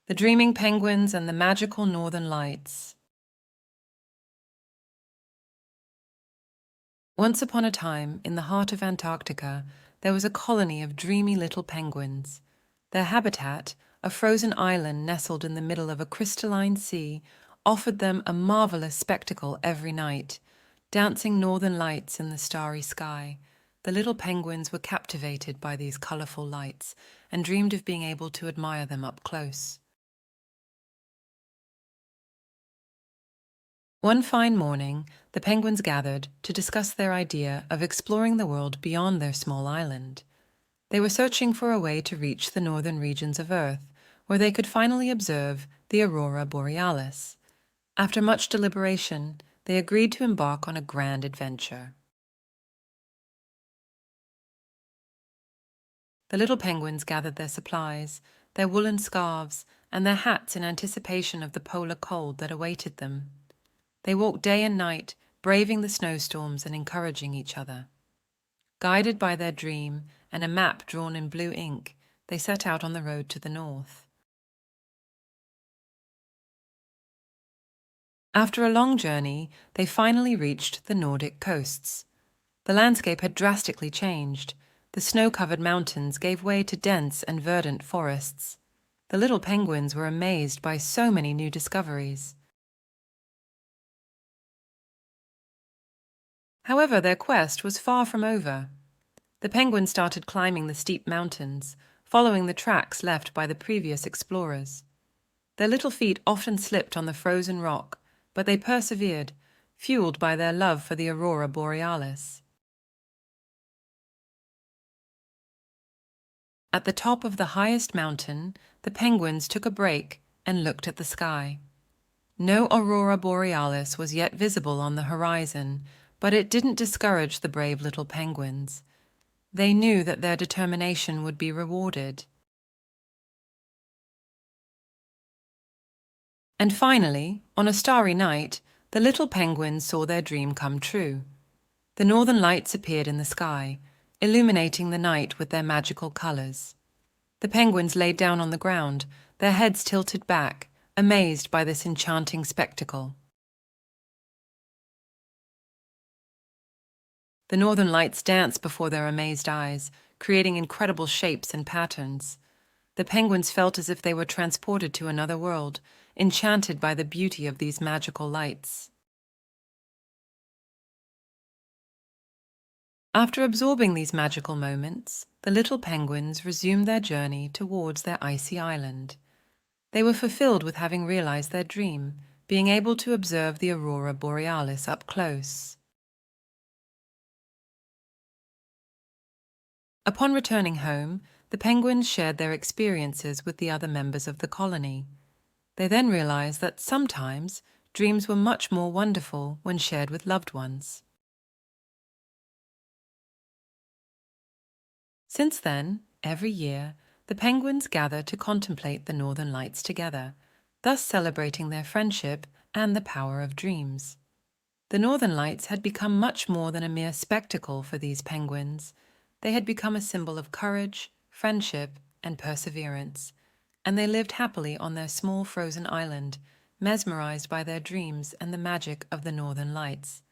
The Dreaming Penguins and the Magical Northern Lights. Once upon a time, in the heart of Antarctica, there was a colony of dreamy little penguins. Their habitat, a frozen island nestled in the middle of a crystalline sea, offered them a marvelous spectacle every night. Dancing northern lights in the starry sky. The little penguins were captivated by these colorful lights and dreamed of being able to admire them up close. One fine morning, the penguins gathered to discuss their idea of exploring the world beyond their small island. They were searching for a way to reach the northern regions of Earth, where they could finally observe the aurora borealis. After much deliberation, they agreed to embark on a grand adventure. The little penguins gathered their supplies, their woolen scarves, and their hats in anticipation of the polar cold that awaited them. They walked day and night, braving the snowstorms and encouraging each other. Guided by their dream and a map drawn in blue ink, they set out on the road to the north. After a long journey, they finally reached the Nordic coasts. The landscape had drastically changed. The snow-covered mountains gave way to dense and verdant forests. The little penguins were amazed by so many new discoveries. However, their quest was far from over. The penguins started climbing the steep mountains, following the tracks left by the previous explorers. Their little feet often slipped on the frozen rock, but they persevered, fueled by their love for the aurora borealis. At the top of the highest mountain, the penguins took a break and looked at the sky. No aurora borealis was yet visible on the horizon, but it didn't discourage the brave little penguins. They knew that their determination would be rewarded. And finally, on a starry night, the little penguins saw their dream come true. The northern lights appeared in the sky, illuminating the night with their magical colors. The penguins laid down on the ground, their heads tilted back, amazed by this enchanting spectacle. The northern lights danced before their amazed eyes, creating incredible shapes and patterns. The penguins felt as if they were transported to another world, enchanted by the beauty of these magical lights. After absorbing these magical moments, the little penguins resumed their journey towards their icy island. They were fulfilled with having realized their dream, being able to observe the aurora borealis up close. Upon returning home, the penguins shared their experiences with the other members of the colony. They then realized that sometimes dreams were much more wonderful when shared with loved ones. Since then, every year, the penguins gather to contemplate the northern lights together, thus celebrating their friendship and the power of dreams. The northern lights had become much more than a mere spectacle for these penguins. They had become a symbol of courage, friendship, and perseverance, and they lived happily on their small frozen island, mesmerized by their dreams and the magic of the northern lights.